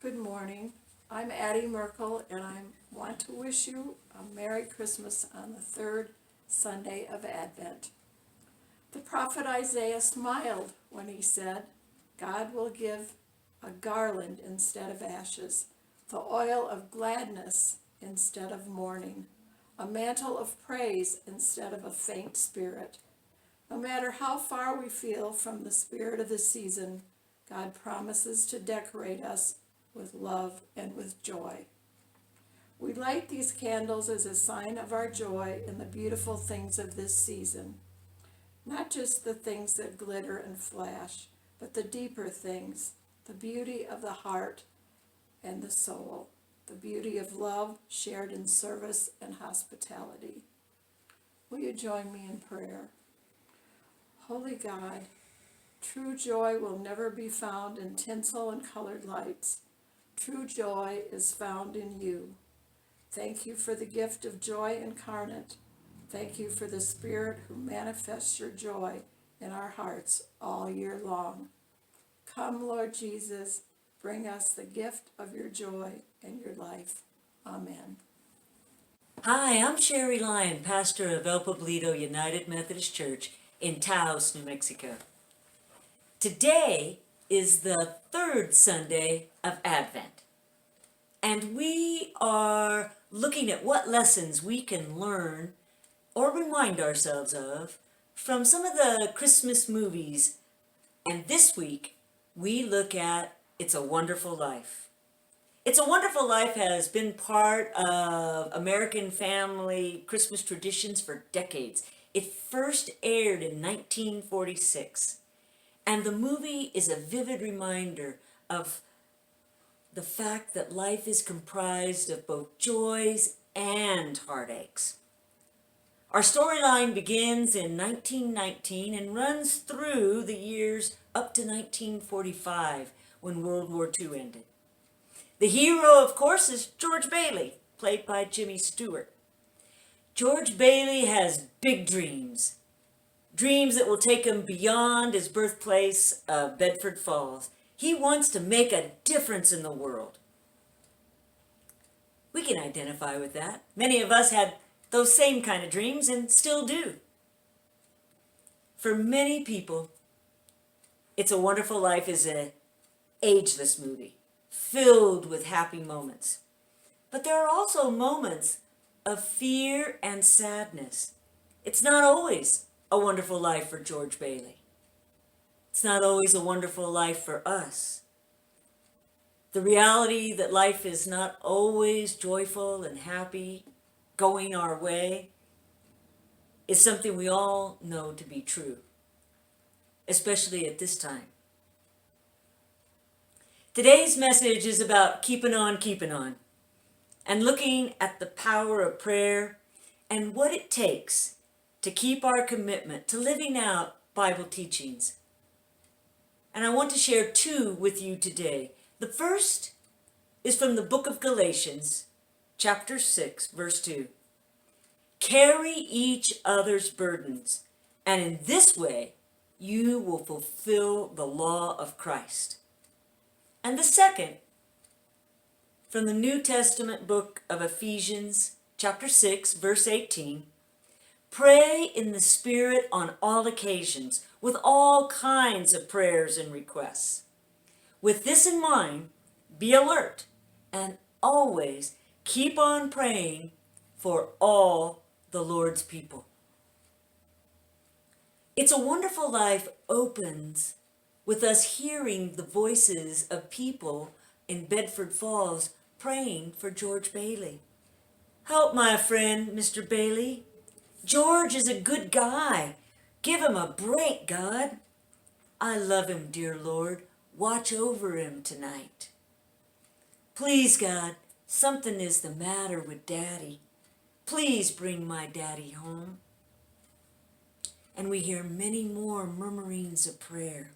Good morning. I'm Addie Merkel, and I want to wish you a Merry Christmas on the third Sunday of Advent. The prophet Isaiah smiled when he said, God will give a garland instead of ashes, the oil of gladness instead of mourning, a mantle of praise instead of a faint spirit. No matter how far we feel from the spirit of the season, God promises to decorate us with love and with joy. We light these candles as a sign of our joy in the beautiful things of this season. Not just the things that glitter and flash, but the deeper things, the beauty of the heart and the soul, the beauty of love shared in service and hospitality. Will you join me in prayer? Holy God, true joy will never be found in tinsel and colored lights. True joy is found in you. Thank you for the gift of joy incarnate. Thank you for the Spirit who manifests your joy in our hearts all year long. Come, Lord Jesus, bring us the gift of your joy and your life. Amen. Hi, I'm Sherry Lyon, pastor of El Poblito United Methodist Church in Taos, New Mexico. Today is the third Sunday of Advent, and we are looking at what lessons we can learn or remind ourselves of from some of the Christmas movies. And this week, we look at It's a Wonderful Life. It's a Wonderful Life has been part of American family Christmas traditions for decades. It first aired in 1946, and the movie is a vivid reminder of the fact that life is comprised of both joys and heartaches. Our storyline begins in 1919 and runs through the years up to 1945, when World War II ended. The hero, of course, is George Bailey, played by Jimmy Stewart. George Bailey has big dreams, dreams that will take him beyond his birthplace of Bedford Falls. He wants to make a difference in the world. We can identify with that. Many of us had those same kind of dreams and still do. For many people, It's a Wonderful Life is an ageless movie, filled with happy moments. But there are also moments of fear and sadness. It's not always a wonderful life for George Bailey. It's not always a wonderful life for us. The reality that life is not always joyful and happy, going our way, is something we all know to be true, especially at this time. Today's message is about keeping on, and looking at the power of prayer and what it takes to keep our commitment to living out Bible teachings. And I want to share two with you today. The first is from the book of Galatians, chapter 6, verse 2. Carry each other's burdens, and in this way you will fulfill the law of Christ. And the second, from the New Testament book of Ephesians, chapter 6, verse 18. Pray in the Spirit on all occasions, with all kinds of prayers and requests. With this in mind, be alert and always keep on praying for all the Lord's people. It's a Wonderful Life opens with us hearing the voices of people in Bedford Falls praying for George Bailey. Help my friend, Mr. Bailey. George is a good guy. Give him a break, God. I love him, dear Lord. Watch over him tonight. Please, God, something is the matter with Daddy. Please bring my daddy home. And we hear many more murmurings of prayer.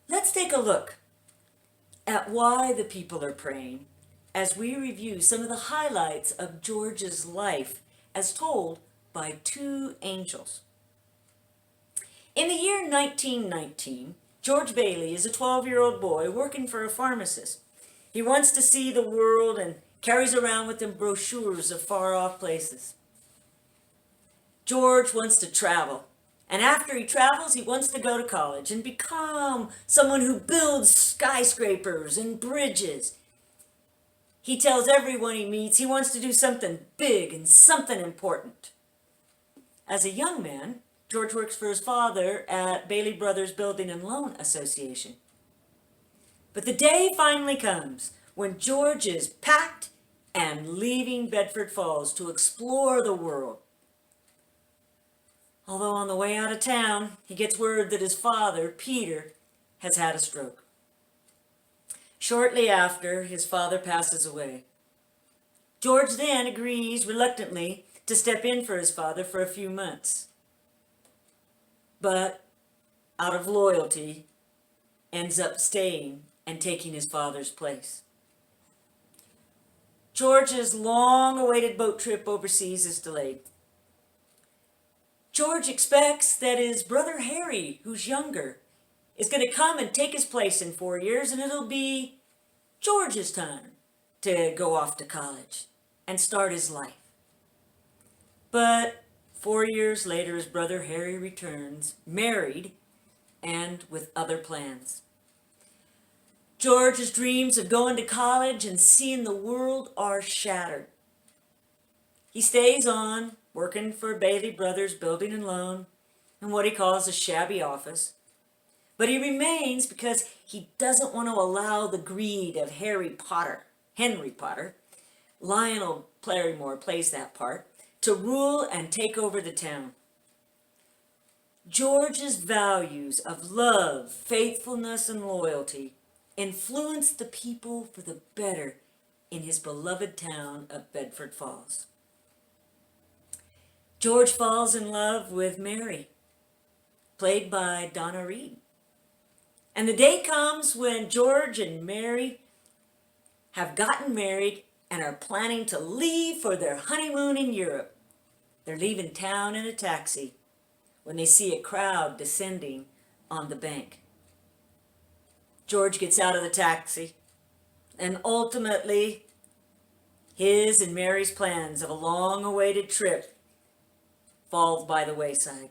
Let's take a look at why the people are praying as we review some of the highlights of George's life as told by two angels. In the year 1919, George Bailey is a 12-year-old boy working for a pharmacist. He wants to see the world and carries around with him brochures of far-off places. George wants to travel, and after he travels, he wants to go to college and become someone who builds skyscrapers and bridges. He tells everyone he meets he wants to do something big and something important. As a young man, George works for his father at Bailey Brothers Building and Loan Association. But the day finally comes when George is packed and leaving Bedford Falls to explore the world. Although on the way out of town, he gets word that his father, Peter, has had a stroke. Shortly after, his father passes away. George then agrees reluctantly to step in for his father for a few months. But out of loyalty, ends up staying and taking his father's place. George's long-awaited boat trip overseas is delayed. George expects that his brother Harry, who's younger, is going to come and take his place in 4 years, and it'll be George's time to go off to college and start his life. But 4 years later, his brother Harry returns, married, and with other plans. George's dreams of going to college and seeing the world are shattered. He stays on, working for Bailey Brothers Building and Loan in what he calls a shabby office. But he remains because he doesn't want to allow the greed of Henry Potter, Lionel Barrymore plays that part, to rule and take over the town. George's values of love, faithfulness, and loyalty influenced the people for the better in his beloved town of Bedford Falls. George falls in love with Mary, played by Donna Reed. And the day comes when George and Mary have gotten married and are planning to leave for their honeymoon in Europe. They're leaving town in a taxi when they see a crowd descending on the bank. George gets out of the taxi, and ultimately, his and Mary's plans of a long-awaited trip falls by the wayside.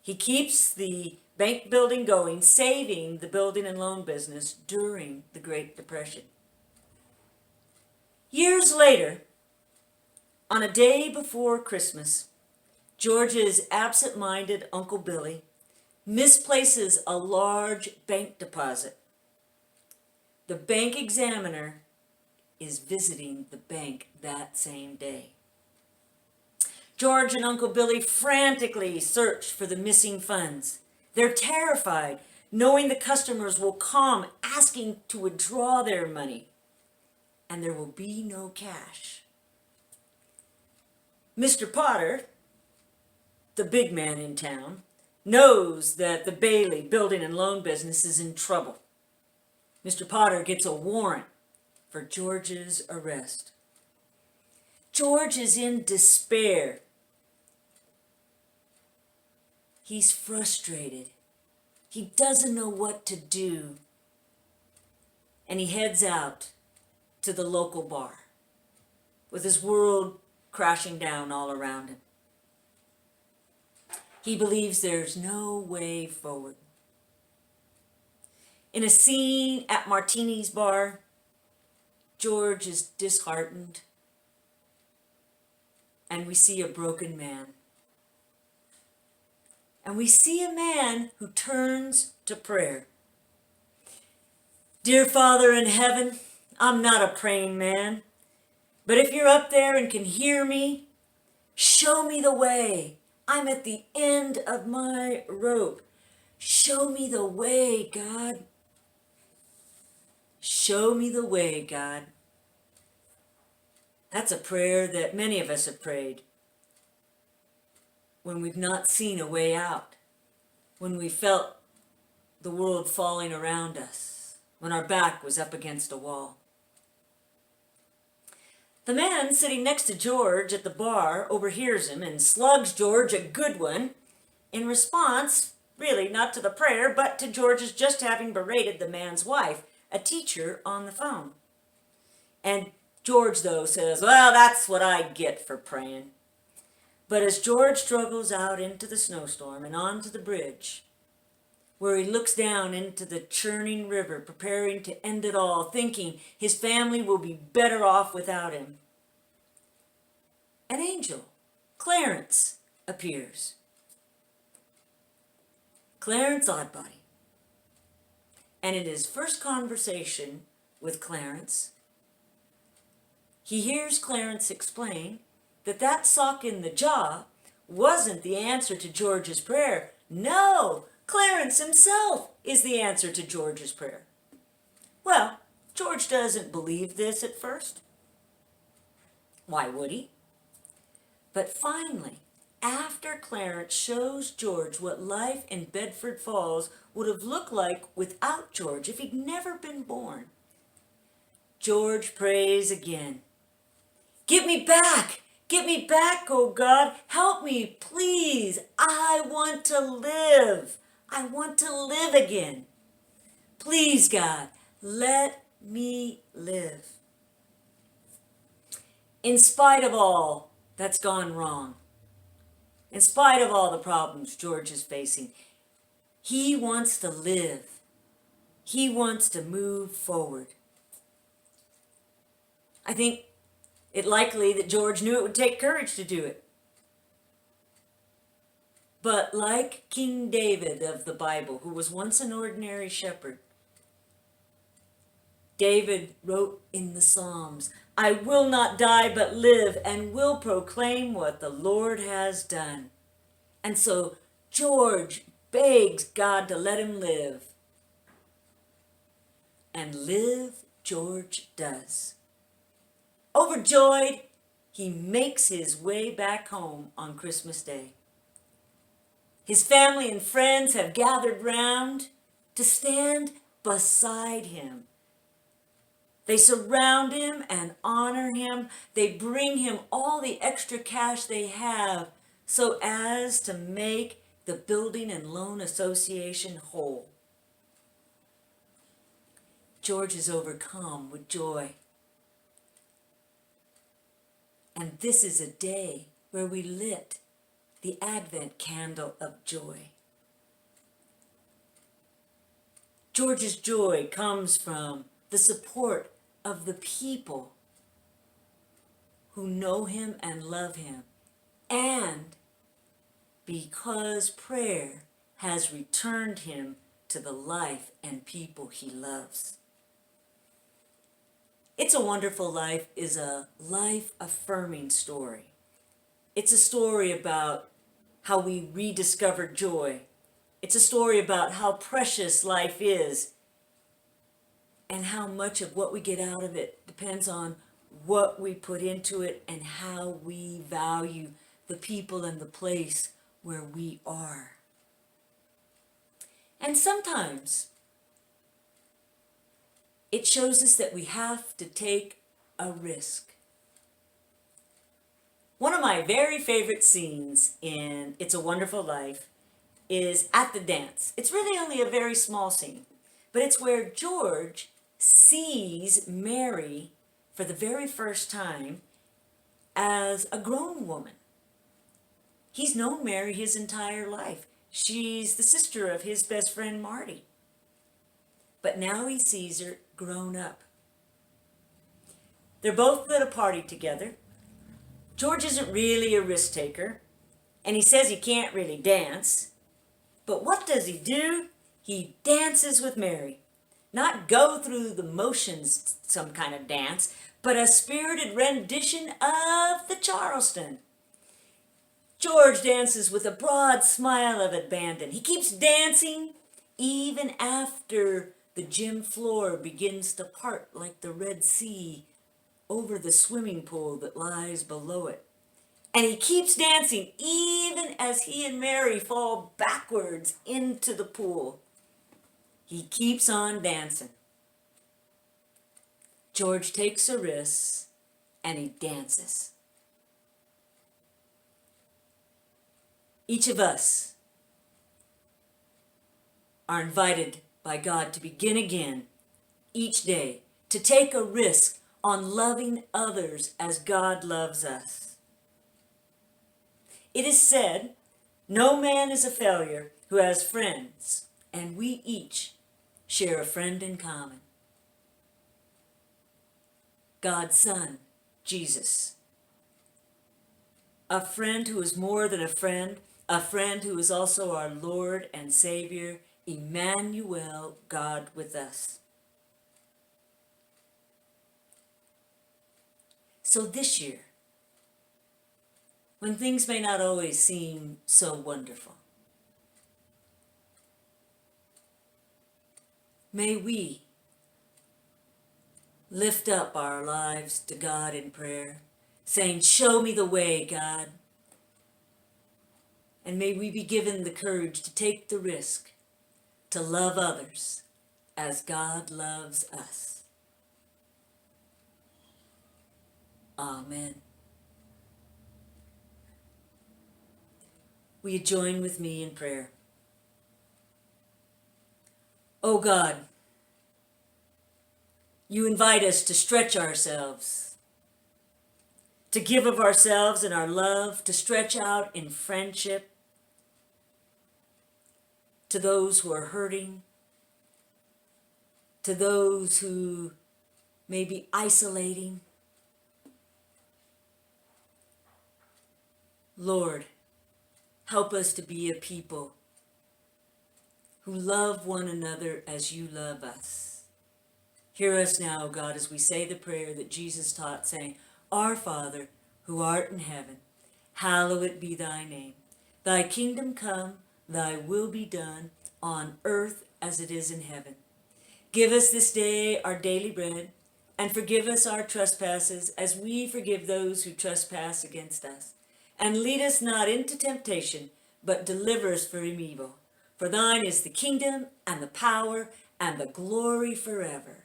He keeps the bank building going, saving the building and loan business during the Great Depression. Years later, on a day before Christmas, George's absent-minded Uncle Billy misplaces a large bank deposit. The bank examiner is visiting the bank that same day. George and Uncle Billy frantically search for the missing funds. They're terrified, knowing the customers will come asking to withdraw their money, and there will be no cash. Mr. Potter, the big man in town, knows that the Bailey building and loan business is in trouble. Mr. Potter gets a warrant for George's arrest. George is in despair. He's frustrated. He doesn't know what to do. And he heads out to the local bar with his world crashing down all around him. He believes there's no way forward. In a scene at Martini's bar, George is disheartened, and we see a broken man. And we see a man who turns to prayer. Dear Father in heaven, I'm not a praying man, but if you're up there and can hear me, show me the way. I'm at the end of my rope. Show me the way, God. Show me the way, God. That's a prayer that many of us have prayed when we've not seen a way out, when we felt the world falling around us, when our back was up against a wall. The man sitting next to George at the bar overhears him and slugs George a good one. In response, Really, not to the prayer, but to George's just having berated the man's wife, a teacher, on the phone. And George, though, says, well, that's what I get for praying. But as George struggles out into the snowstorm and onto the bridge, where he looks down into the churning river, preparing to end it all, thinking his family will be better off without him, an angel, Clarence, appears. Clarence Oddbody. And in his first conversation with Clarence, he hears Clarence explain that sock in the jaw wasn't the answer to George's prayer. No, Clarence himself is the answer to George's prayer. Well, George doesn't believe this at first. Why would he? But finally, after Clarence shows George what life in Bedford Falls would have looked like without George if he'd never been born, George prays again. Give me back! Get me back, oh God! Help me, please! I want to live! I want to live again! Please, God, let me live. In spite of all that's gone wrong, in spite of all the problems George is facing, he wants to live. He wants to move forward. I think it likely that George knew it would take courage to do it. But like King David of the Bible, who was once an ordinary shepherd, David wrote in the Psalms, I will not die but live and will proclaim what the Lord has done. And so George begs God to let him live. And live George does. Overjoyed, he makes his way back home on Christmas Day. His family and friends have gathered round to stand beside him. They surround him and honor him. They bring him all the extra cash they have so as to make the Building and Loan Association whole. George is overcome with joy. And this is a day where we lit the Advent candle of joy. George's joy comes from the support of the people who know him and love him, and because prayer has returned him to the life and people he loves. It's a Wonderful Life is a life-affirming story. It's a story about how we rediscover joy. It's a story about how precious life is and how much of what we get out of it depends on what we put into it and how we value the people and the place where we are. And sometimes it shows us that we have to take a risk. One of my very favorite scenes in It's a Wonderful Life is at the dance. It's really only a very small scene, but it's where George sees Mary for the very first time as a grown woman. He's known Mary his entire life. She's the sister of his best friend Marty. But now he sees her grown up. They're both at a party together. George isn't really a risk taker, and he says he can't really dance. But what does he do? He dances with Mary. Not go through the motions, some kind of dance, but a spirited rendition of the Charleston. George dances with a broad smile of abandon. He keeps dancing even after the gym floor begins to part like the Red Sea over the swimming pool that lies below it. And he keeps dancing even as he and Mary fall backwards into the pool. He keeps on dancing. George takes a risk and he dances. Each of us are invited by God to begin again each day, to take a risk on loving others as God loves us. It is said, no man is a failure who has friends, and we each share a friend in common. God's Son, Jesus. A friend who is more than a friend who is also our Lord and Savior, Emmanuel, God with us. So this year, when things may not always seem so wonderful, may we lift up our lives to God in prayer, saying, show me the way, God. And may we be given the courage to take the risk to love others as God loves us. Amen. Will you join with me in prayer? Oh God, you invite us to stretch ourselves, to give of ourselves in our love, to stretch out in friendship to those who are hurting, to those who may be isolating. Lord, help us to be a people who love one another as you love us. Hear us now, God, as we say the prayer that Jesus taught, saying, Our Father, who art in heaven, hallowed be thy name. Thy kingdom come, thy will be done, on earth as it is in heaven. Give us this day our daily bread, and forgive us our trespasses, as we forgive those who trespass against us. And lead us not into temptation, but deliver us from evil. For thine is the kingdom, and the power, and the glory forever.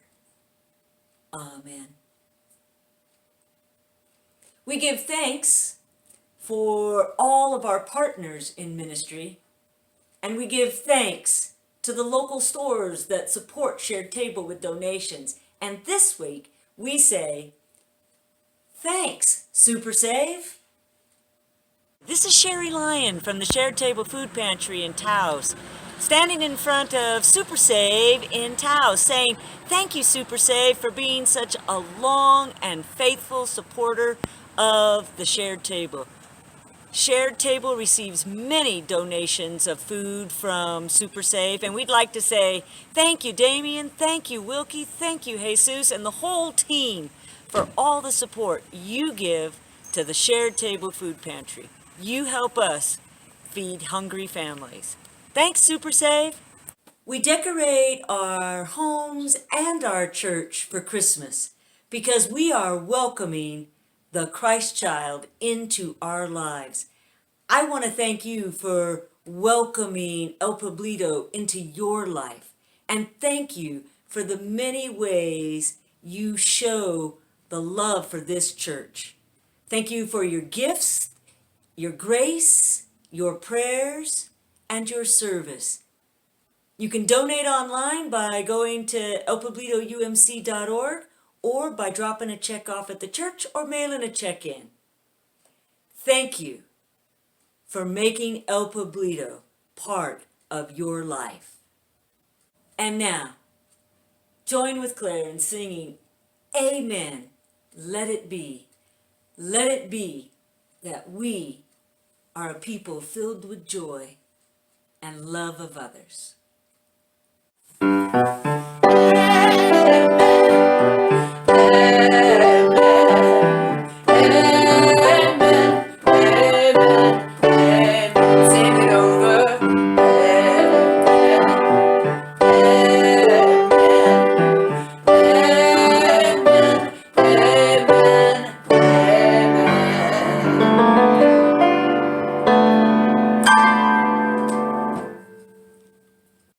Amen. We give thanks for all of our partners in ministry, and we give thanks to the local stores that support Shared Table with donations. And this week, we say, thanks, Super Save. This is Sherry Lyon from the Shared Table Food Pantry in Taos, standing in front of Super Save in Taos, saying, thank you, Super Save, for being such a long and faithful supporter of the Shared Table. Shared Table receives many donations of food from Super Save, and we'd like to say thank you, Damien, thank you, Wilkie, thank you, Jesus, and the whole team for all the support you give to the Shared Table Food Pantry. You help us feed hungry families. Thanks, Super Save. We decorate our homes and our church for Christmas because we are welcoming the Christ child into our lives. I want to thank you for welcoming El Pueblito into your life, and thank you for the many ways you show the love for this church. Thank you for your gifts, your grace, your prayers, and your service. You can donate online by going to elpueblitoumc.org or by dropping a check off at the church or mailing a check in. Thank you for making El Pueblito part of your life. And now, join with Claire in singing, Amen, let it be. Let it be that we are a people filled with joy and love of others.